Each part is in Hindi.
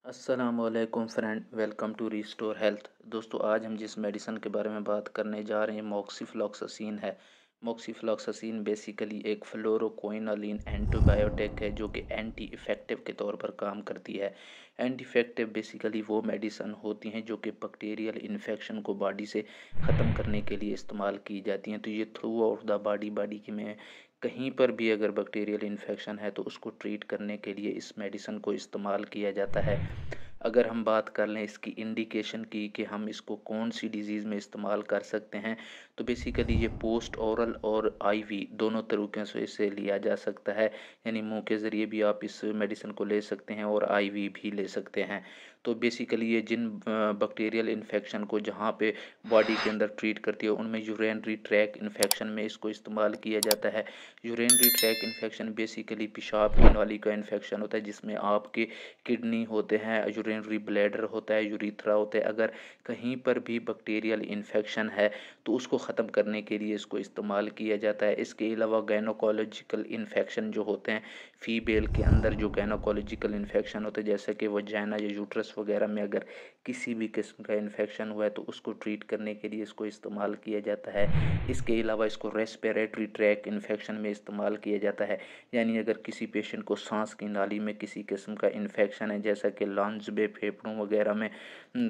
अस्सलामुअलैकुम friend, welcome to restore health. दोस्तों, आज हम जिस मेडिसिन के बारे में बात करने जा रहे हैं मोक्सिफ्लॉक्सासिन है। मोक्सिफ्लॉक्सासिन बेसिकली एक फ्लोरोक्विनोलिन एंटीबायोटिक है जो कि एंटी इफेक्टिव के तौर पर काम करती है। एंटी इफेक्टिव बेसिकली वो मेडिसिन होती हैं जो कि बैक्टीरियल इन्फेक्शन को बॉडी से ख़त्म करने के लिए इस्तेमाल की जाती हैं। तो ये थ्रू आउट द बॉडी की में कहीं पर भी अगर बैक्टीरियल इन्फेक्शन है तो उसको ट्रीट करने के लिए इस मेडिसिन को इस्तेमाल किया जाता है। अगर हम बात कर लें इसकी इंडिकेशन की कि हम इसको कौन सी डिज़ीज़ में इस्तेमाल कर सकते हैं, तो बेसिकली ये पोस्ट ओरल और आईवी दोनों तरीक़ों से इसे लिया जा सकता है। यानी मुंह के ज़रिए भी आप इस मेडिसिन को ले सकते हैं और आईवी भी ले सकते हैं। तो बेसिकली ये जिन बैक्टीरियल इन्फेक्शन को जहाँ पे बॉडी के अंदर ट्रीट करती है उनमें यूरिनरी ट्रैक इन्फेक्शन में इसको इस्तेमाल किया जाता है। यूरिनरी ट्रैक इन्फेक्शन बेसिकली पेशाब की नाली का इन्फेक्शन होता है जिसमें आपके किडनी होते हैं, यूरिनरी ब्लैडर होता है, यूरिथ्रा होता है। अगर कहीं पर भी बैक्टीरियल इन्फेक्शन है तो उसको ख़त्म करने के लिए इसको इस्तेमाल किया जाता है। इसके अलावा गायनोकोलॉजिकल इन्फेक्शन जो होते हैं, फीमेल के अंदर जो गायनोकोलॉजिकल इन्फेक्शन होते हैं जैसे कि वजाइना या यूट्रस वगैरह में अगर किसी भी किस्म का इन्फेक्शन हुआ है तो उसको ट्रीट करने के लिए इसको इस्तेमाल किया जाता है। इसके अलावा इसको रेस्पिरेटरी ट्रैक इन्फेक्शन में इस्तेमाल किया जाता है। यानी अगर किसी पेशेंट को सांस की नाली में किसी किस्म का इन्फेक्शन है जैसा कि लंग्स में, फेफड़ों वगैरह में,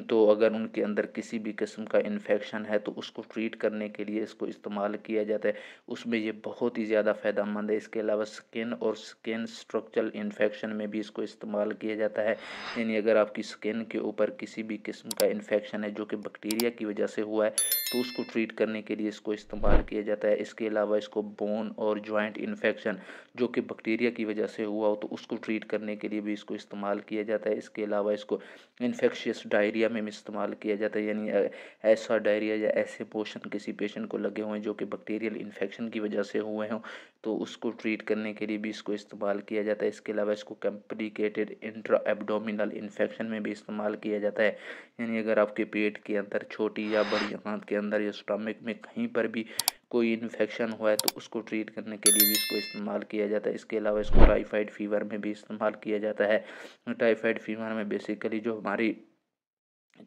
तो अगर उनके अंदर किसी भी किस्म का इन्फेक्शन है तो उसको ट्रीट करने के लिए इसको इस्तेमाल किया जाता है। उसमें ये बहुत ही ज़्यादा फ़ायदेमंद है। इसके अलावा स्किन और स्किन स्ट्रक्चरल इन्फेक्शन में भी इसको इस्तेमाल किया जाता है। यानी अगर आपकी स्किन के ऊपर किसी भी किस्म का इन्फेक्शन है जो कि बैक्टीरिया की वजह से हुआ है तो उसको ट्रीट करने के लिए इसको इस्तेमाल किया जाता है। इसके अलावा इसको बोन और जॉइंट इन्फेक्शन जो कि बैक्टीरिया की वजह से हुआ हो तो उसको ट्रीट करने के लिए भी इसको इस्तेमाल किया जाता है। इसके अलावा इसको इन्फेक्शियस डायरिया में भी इस्तेमाल किया जाता है। यानी ऐसा डायरिया या ऐसे पोषण किसी पेशेंट को लगे हुए हैं जो कि बैक्टीरियल इन्फेक्शन की वजह से हुए हों तो उसको ट्रीट करने के लिए भी इसको इस्तेमाल किया जाता है। इसके अलावा इसको कॉम्प्लिकेटेड इंट्रा एब्डोमिनल इन्फेक्शन में भी इस्तेमाल किया जाता है। यानी अगर आपके पेट के अंदर, छोटी या बड़ी आंत के अंदर या स्टमक में कहीं पर भी कोई इन्फेक्शन हुआ है तो उसको ट्रीट करने के लिए भी इसको इस्तेमाल किया जाता है। इसके अलावा इसको टाइफाइड फीवर में भी इस्तेमाल किया जाता है। टाइफाइड फीवर में बेसिकली जो हमारी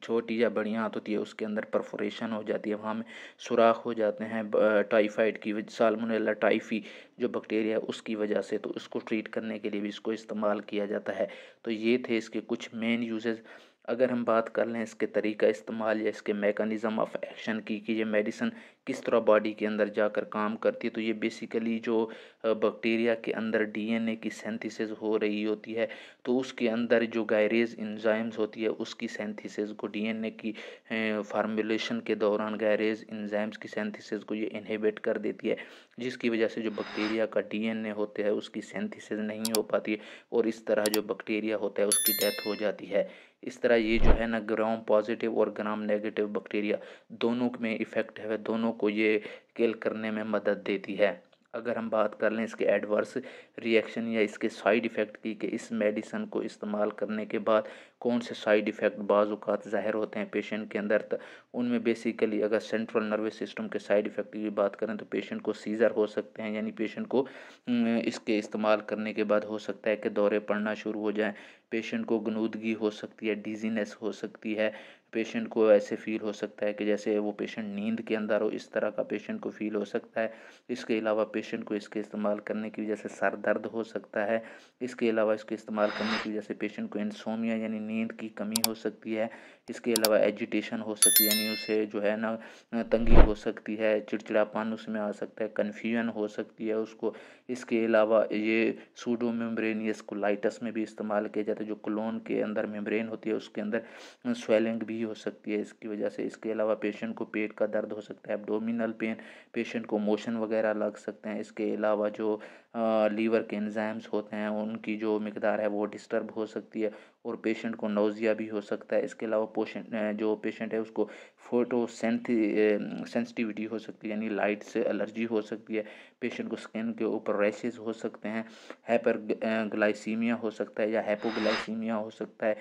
छोटी या बड़ी आंत होती है उसके अंदर परफोरेशन हो जाती है, वहाँ में सुराख हो जाते हैं टाइफाइड की वजह, साल्मोनेला टाइफी जो बैक्टीरिया है उसकी वजह से, तो उसको ट्रीट करने के लिए भी इसको इस्तेमाल किया जाता है। तो ये थे इसके कुछ मेन यूजेस। अगर हम बात कर लें इसके तरीका इस्तेमाल या इसके मैकेनिज़्म ऑफ एक्शन की कि ये मेडिसिन किस तरह बॉडी के अंदर जाकर काम करती है, तो ये बेसिकली जो बैक्टीरिया के अंदर डीएनए की सिंथेसिस हो रही होती है तो उसके अंदर जो गायरेज एंजाइम्स होती है उसकी सिंथेसिस को डीएनए की फार्मूलेशन के दौरान गायरेज एंजाइम्स की सिंथेसिस को ये इनहिबिट कर देती है, जिसकी वजह से जो बैक्टीरिया का डीएनए होता है उसकी सिंथेसिस नहीं हो पाती है और इस तरह जो बैक्टीरिया होता है उसकी डेथ हो जाती है। इस तरह ये जो है ना, ग्राम पॉजिटिव और ग्राम नेगेटिव बैक्टीरिया दोनों में इफ़ेक्ट है, दोनों को ये किल करने में मदद देती है। अगर हम बात कर लें इसके एडवर्स रिएक्शन या इसके साइड इफ़ेक्ट की कि इस मेडिसिन को इस्तेमाल करने के बाद कौन से साइड इफ़ेक्ट बाज़ औक़ात ज़ाहिर होते हैं पेशेंट के अंदर, उनमें बेसिकली अगर सेंट्रल नर्वस सिस्टम के साइड इफ़ेक्ट की बात करें तो पेशेंट को सीज़र हो सकते हैं। यानी पेशेंट को इसके इस्तेमाल करने के बाद हो सकता है कि दौरे पड़ना शुरू हो जाएँ। पेशेंट को गनूदगी हो सकती है, डिजीनेस हो सकती है। पेशेंट को ऐसे फ़ील हो सकता है कि जैसे वो पेशेंट नींद के अंदर हो, इस तरह का पेशेंट को फ़ील हो सकता है। इसके अलावा पेशेंट को इसके इस्तेमाल करने की वजह से सर दर्द हो सकता है। इसके अलावा इसके इस्तेमाल करने की वजह से पेशेंट को इंसोमिया यानी नींद की कमी हो सकती है। इसके अलावा एजिटेशन हो सकती है, यानी उसे जो है ना तंगी हो सकती है, चिड़चिड़ापन उसमें आ सकता है, कन्फ्यूजन हो सकती है उसको। इसके अलावा ये सूडो मेम्ब्रेनियस कोलाइटिस में भी इस्तेमाल किया जाता है, जो कोलोन के अंदर मेम्ब्रेन होती है उसके अंदर स्वेलिंग भी हो सकती है इसकी वजह से। इसके अलावा पेशेंट को पेट का दर्द हो सकता है, एब्डोमिनल पेन, पेशेंट को मोशन वगैरह लग सकते हैं। इसके अलावा जो लीवर के एंजाइम्स होते हैं उनकी जो मिकदार है वो डिस्टर्ब हो सकती है और पेशेंट को नौजिया भी हो सकता है। इसके अलावा जो पेशेंट है उसको फोटो सेंसिटिविटी हो सकती है, यानी लाइट से एलर्जी हो सकती है। पेशेंट को स्किन के ऊपर रैशेज हो सकते हैं, हाइपर ग्लाइसीमिया हो सकता है या हाइपोग्लाइसीमिया हो सकता है।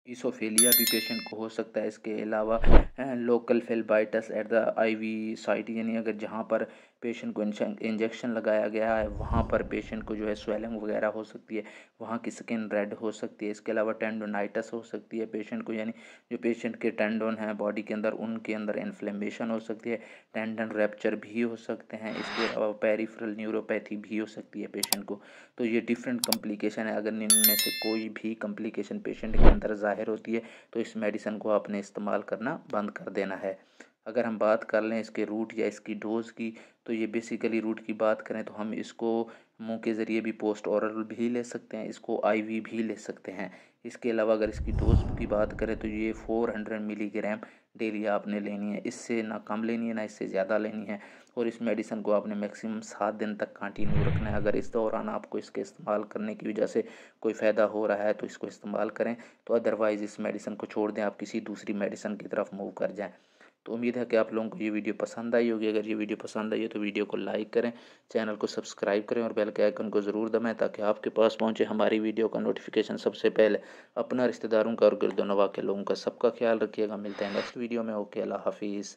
ईसोफेलिया भी पेशेंट को हो सकता है। इसके अलावा local phlebitis at the IV site, यानी अगर जहाँ पर पेशेंट को इंजेक्शन लगाया गया है वहाँ पर पेशेंट को जो है स्वेलिंग वगैरह हो सकती है, वहाँ की स्किन रेड हो सकती है। इसके अलावा टेंडोनाइटिस हो सकती है पेशेंट को, यानी जो पेशेंट के टेंडोन हैं बॉडी के अंदर उनके अंदर इन्फ्लेमेशन हो सकती है, टेंडन रैप्चर भी हो सकते हैं। इसके अलावा पेरिफेरल न्यूरोपैथी भी हो सकती है पेशेंट को। तो ये डिफरेंट कम्प्लिकेशन है। अगर इनमें से कोई भी कम्प्लिकेशन पेशेंट के अंदर ज़ाहिर होती है तो इस मेडिसिन को आपने इस्तेमाल करना बंद कर देना है। अगर हम बात कर लें इसके रूट या इसकी डोज़ की, तो ये बेसिकली रूट की बात करें तो हम इसको मुंह के ज़रिए भी पोस्ट औरल भी ले सकते हैं, इसको आईवी भी ले सकते हैं। इसके अलावा अगर इसकी डोज की बात करें तो ये 400 मिलीग्राम डेली आपने लेनी है, इससे ना कम लेनी है ना इससे ज़्यादा लेनी है। और इस मेडिसिन को आपने मैक्सिमम 7 दिन तक कंटिन्यू रखना है। अगर इस दौरान आपको इसके इस्तेमाल करने की वजह से कोई फ़ायदा हो रहा है तो इसको इस्तेमाल करें, तो अदरवाइज़ इस मेडिसिन को छोड़ दें, आप किसी दूसरी मेडिसिन की तरफ मूव कर जाएँ। तो उम्मीद है कि आप लोगों को ये वीडियो पसंद आई होगी। अगर ये वीडियो पसंद आई है तो वीडियो को लाइक करें, चैनल को सब्सक्राइब करें और बेल के आइकन को ज़रूर दबाएं ताकि आपके पास पहुंचे हमारी वीडियो का नोटिफिकेशन सबसे पहले। अपना, रिश्तेदारों का और गिरदो नवा के लोगों का सबका ख्याल रखिएगा। मिलते हैं नेक्स्ट वीडियो में। ओके, अल्लाह हाफिज़।